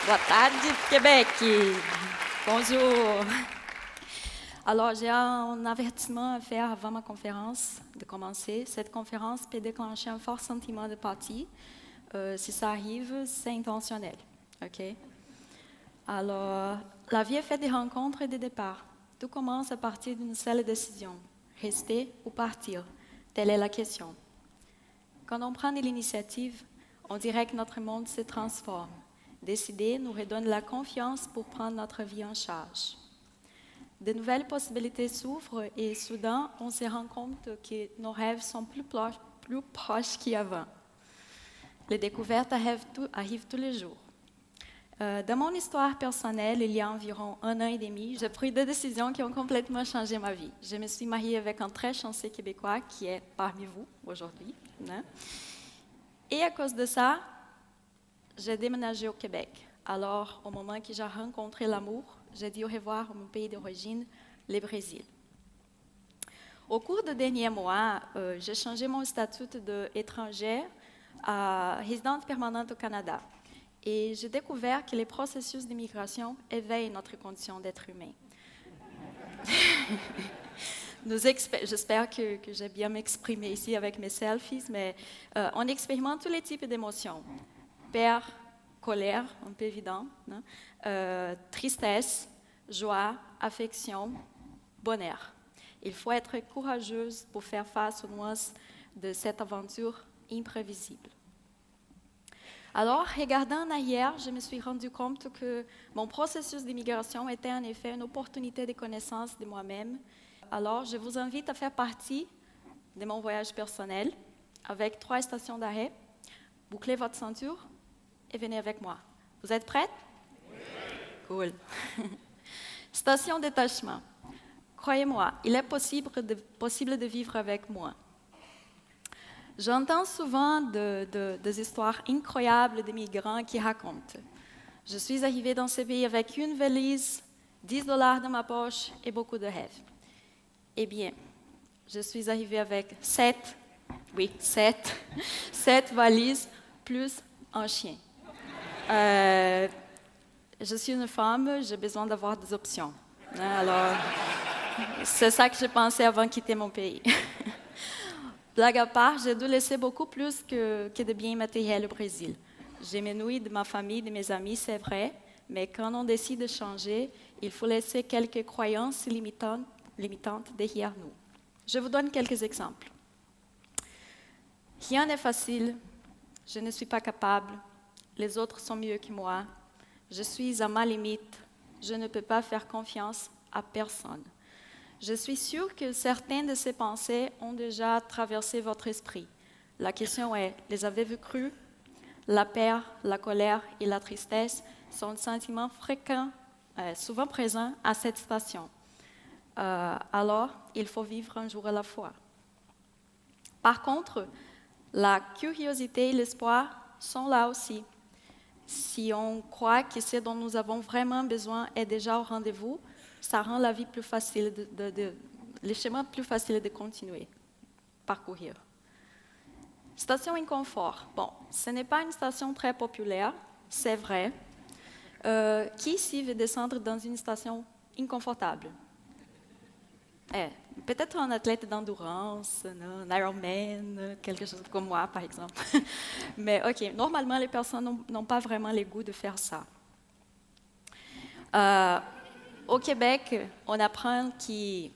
Boa tarde, Québec. Bonjour. Alors, j'ai un avertissement à faire avant ma conférence de commencer. Cette conférence peut déclencher un fort sentiment de partie. Si ça arrive, c'est intentionnel. OK? Alors, la vie est faite des rencontres et des départs. Tout commence à partir d'une seule décision. Rester ou partir? Telle est la question. Quand on prend de l'initiative, on dirait que notre monde se transforme. Décider nous redonne la confiance pour prendre notre vie en charge. De nouvelles possibilités s'ouvrent et soudain, on se rend compte que nos rêves sont plus proches qu'avant. Les découvertes arrivent tous les jours. Dans mon histoire personnelle, il y a environ 1 an et demi, j'ai pris 2 décisions qui ont complètement changé ma vie. Je me suis mariée avec un très chanceux Québécois qui est parmi vous aujourd'hui. Hein? Et à cause de ça, j'ai déménagé au Québec. Alors, au moment que j'ai rencontré l'amour, j'ai dit au revoir à mon pays d'origine, le Brésil. Au cours des derniers mois, j'ai changé mon statut d'étrangère à résidente permanente au Canada. Et j'ai découvert que les processus d'immigration éveillent notre condition d'être humain. J'espère que j'ai bien m'exprimé ici avec mes selfies, mais on expérimente tous les types d'émotions. Peur, colère, un peu évident, hein? Tristesse, joie, affection, bonheur. Il faut être courageuse pour faire face aux nuances de cette aventure imprévisible. Alors, regardant en arrière, je me suis rendu compte que mon processus d'immigration était en effet une opportunité de connaissance de moi-même. Alors, je vous invite à faire partie de mon voyage personnel avec 3 stations d'arrêt. Bouclez votre ceinture et venez avec moi. Vous êtes prêtes? Oui. Cool. Station détachement. Croyez-moi, il est possible de vivre avec moi. J'entends souvent des histoires incroyables de migrants qui racontent. Je suis arrivée dans ce pays avec une valise, $10 dans ma poche et beaucoup de rêves. Eh bien, je suis arrivée avec 7 valises plus un chien. Je suis une femme, j'ai besoin d'avoir des options. Alors, c'est ça que j'ai pensé avant de quitter mon pays. Blague à part, j'ai dû laisser beaucoup plus que de biens matériels au Brésil. J'ai m'énouis de ma famille, de mes amis, c'est vrai, mais quand on décide de changer, il faut laisser quelques croyances limitantes derrière nous. Je vous donne quelques exemples. Rien n'est facile, je ne suis pas capable, les autres sont mieux que moi, je suis à ma limite, je ne peux pas faire confiance à personne. Je suis sûre que certaines de ces pensées ont déjà traversé votre esprit. La question est, les avez-vous crues? La peur, la colère et la tristesse sont des sentiments fréquents, souvent présents à cette station. Alors, il faut vivre un jour à la fois. Par contre, la curiosité et l'espoir sont là aussi. Si on croit que ce dont nous avons vraiment besoin est déjà au rendez-vous, ça rend la vie plus facile, les chemins plus faciles de continuer, parcourir. Station inconfort. Bon, ce n'est pas une station très populaire, c'est vrai. Qui ici veut descendre dans une station inconfortable? Peut-être un athlète d'endurance, un Ironman, quelque chose comme moi, par exemple. Mais OK, normalement, les personnes n'ont pas vraiment le goût de faire ça. Au Québec, on apprend qu'ici,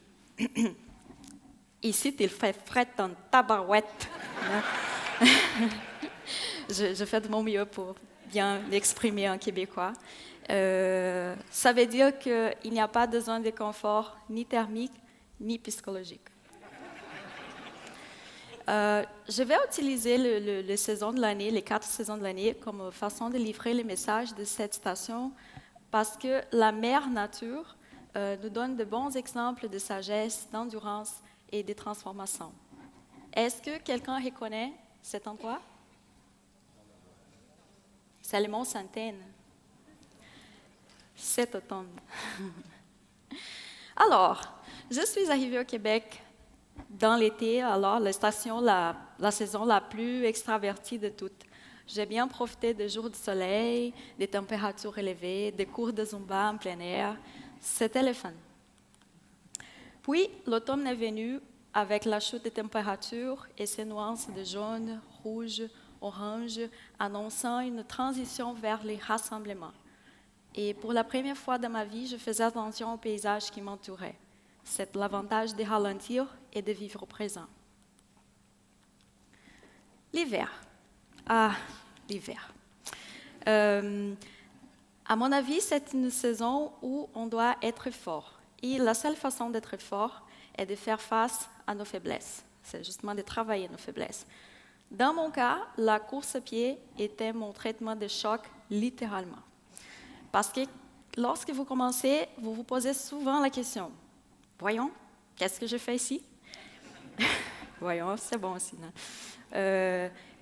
il fait fret en tabarouette. Je fais de mon mieux pour bien l'exprimer en québécois. Ça veut dire qu'il n'y a pas besoin de confort ni thermique, ni psychologique. Je vais utiliser les saisons de l'année, les 4 saisons de l'année, comme façon de livrer les messages de cette station, parce que la mère nature nous donne de bons exemples de sagesse, d'endurance et de transformation. Est-ce que quelqu'un reconnaît cet endroit? C'est le Mont-Sainte-Anne. Cet automne. Alors, je suis arrivée au Québec dans l'été, alors la saison la plus extravertie de toutes. J'ai bien profité des jours de soleil, des températures élevées, des cours de Zumba en plein air. C'était le fun. Puis, l'automne est venu avec la chute des températures et ses nuances de jaune, rouge, orange, annonçant une transition vers les rassemblements. Et pour la première fois de ma vie, je faisais attention aux paysages qui m'entouraient. C'est l'avantage de ralentir et de vivre au présent. L'hiver. Ah, l'hiver. À mon avis, c'est une saison où on doit être fort. Et la seule façon d'être fort est de faire face à nos faiblesses. C'est justement de travailler nos faiblesses. Dans mon cas, la course à pied était mon traitement de choc, littéralement. Parce que lorsque vous commencez, vous vous posez souvent la question, « Voyons, qu'est-ce que je fais ici? » Voyons, c'est bon aussi, non?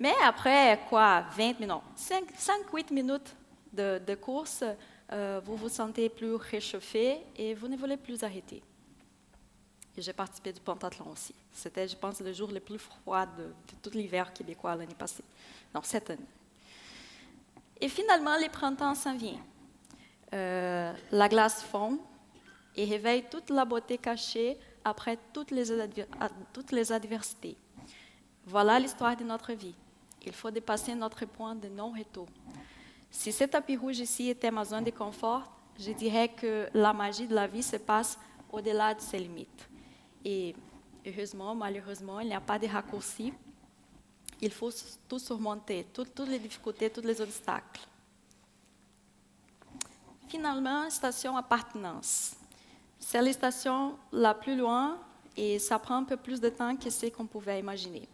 Mais après, 5-8 minutes de course, vous vous sentez plus réchauffé et vous ne voulez plus arrêter. Et j'ai participé du pentathlon aussi. C'était, je pense, le jour le plus froid de tout l'hiver québécois l'année passée. Non, cette année. Et finalement, le printemps s'en vient. La glace fond et réveille toute la beauté cachée après toutes les adversités. Voilà l'histoire de notre vie. Il faut dépasser notre point de non-retour. Si ce tapis rouge ici était ma zone de confort, je dirais que la magie de la vie se passe au-delà de ses limites. Et heureusement, malheureusement, il n'y a pas de raccourci. Il faut tout surmonter, toutes les difficultés, tous les obstacles. Finalement, station appartenance. C'est la station la plus loin et ça prend un peu plus de temps que ce qu'on pouvait imaginer.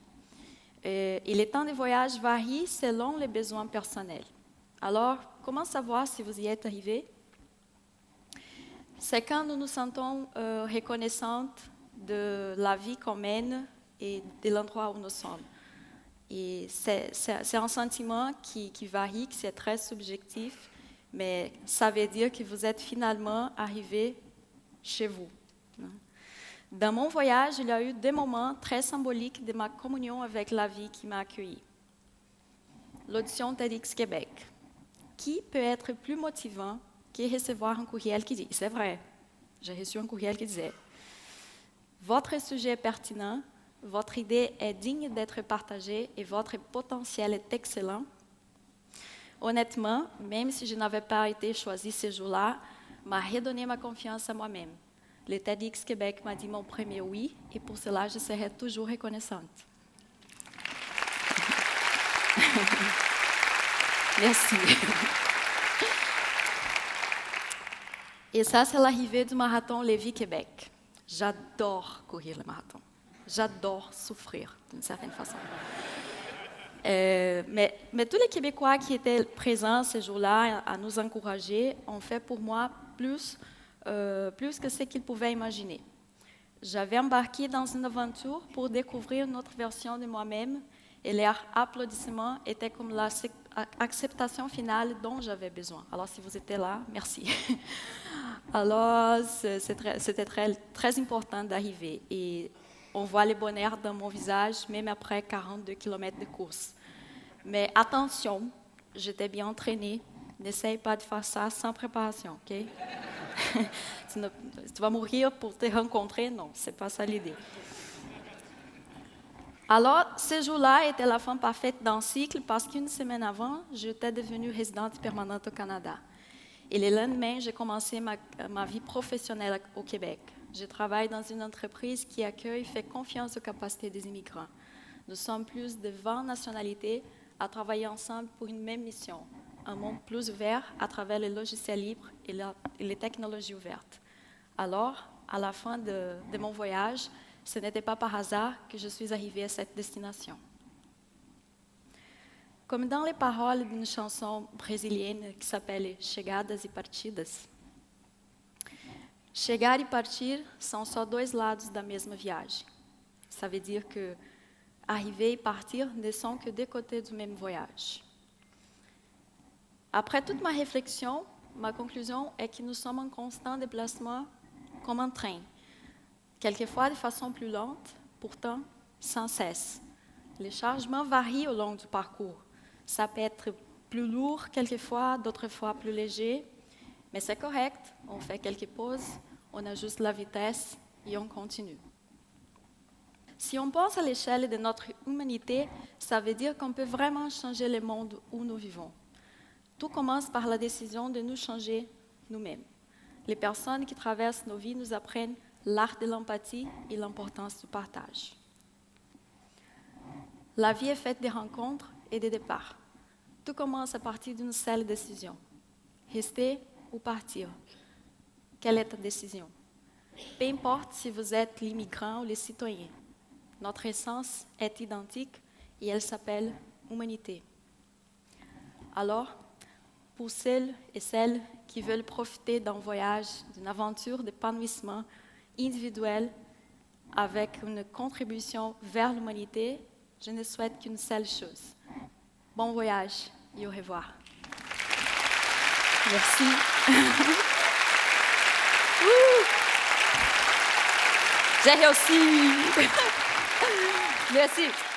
Et les temps de voyage varient selon les besoins personnels. Alors, comment savoir si vous y êtes arrivé? C'est quand nous nous sentons reconnaissantes de la vie qu'on mène et de l'endroit où nous sommes. Et c'est un sentiment qui varie, qui est très subjectif, mais ça veut dire que vous êtes finalement arrivé chez vous. Dans mon voyage, il y a eu des moments très symboliques de ma communion avec la vie qui m'a accueillie. L'audition TEDx Québec. Qui peut être plus motivant que recevoir un courriel qui dit, c'est vrai, j'ai reçu un courriel qui disait, votre sujet est pertinent, votre idée est digne d'être partagée et votre potentiel est excellent. Honnêtement, même si je n'avais pas été choisie ce jour-là, m'a redonné ma confiance à moi-même. Le TEDx Québec m'a dit mon premier oui, et pour cela, je serai toujours reconnaissante. Merci. Et ça, c'est l'arrivée du marathon Lévis-Québec. J'adore courir le marathon. J'adore souffrir, d'une certaine façon. Mais tous les Québécois qui étaient présents ce jour-là à nous encourager ont fait pour moi plus que ce qu'ils pouvaient imaginer. J'avais embarqué dans une aventure pour découvrir une autre version de moi-même et leurs applaudissements étaient comme l'acceptation finale dont j'avais besoin. Alors, si vous étiez là, merci. Alors, c'était très, très important d'arriver. Et on voit le bonheur dans mon visage, même après 42 km de course. Mais attention, j'étais bien entraînée. N'essaye pas de faire ça sans préparation, OK? Tu vas mourir pour te rencontrer? Non, ce n'est pas ça l'idée. Alors, ce jour-là était la fin parfaite d'un cycle parce qu'une semaine avant, j'étais devenue résidente permanente au Canada. Et le lendemain, j'ai commencé ma vie professionnelle au Québec. Je travaille dans une entreprise qui accueille et fait confiance aux capacités des immigrants. Nous sommes plus de 20 nationalités à travailler ensemble pour une même mission, un monde plus ouvert à travers les logiciels libres et les technologies ouvertes. Alors, à la fin de mon voyage, ce n'était pas par hasard que je suis arrivée à cette destination. Comme dans les paroles d'une chanson brésilienne qui s'appelle Chegadas e Partidas, chegar e partir são só dois lados da mesma viagem. Ça veut dire que arriver et partir ne sont que deux côtés du même voyage. Après toute ma réflexion, ma conclusion est que nous sommes en constant déplacement comme un train, quelquefois de façon plus lente, pourtant sans cesse. Les changements varient au long du parcours. Ça peut être plus lourd quelquefois, d'autres fois plus léger, mais c'est correct. On fait quelques pauses, on ajuste la vitesse et on continue. Si on pense à l'échelle de notre humanité, ça veut dire qu'on peut vraiment changer le monde où nous vivons. Tout commence par la décision de nous changer nous-mêmes. Les personnes qui traversent nos vies nous apprennent l'art de l'empathie et l'importance du partage. La vie est faite de rencontres et de départs. Tout commence à partir d'une seule décision. Rester ou partir. Quelle est ta décision? Peu importe si vous êtes l'immigrant ou le citoyen. Notre essence est identique et elle s'appelle humanité. Alors, pour celles et celles qui veulent profiter d'un voyage, d'une aventure d'épanouissement individuel avec une contribution vers l'humanité, je ne souhaite qu'une seule chose. Bon voyage et au revoir. Merci. J'ai réussi. Merci.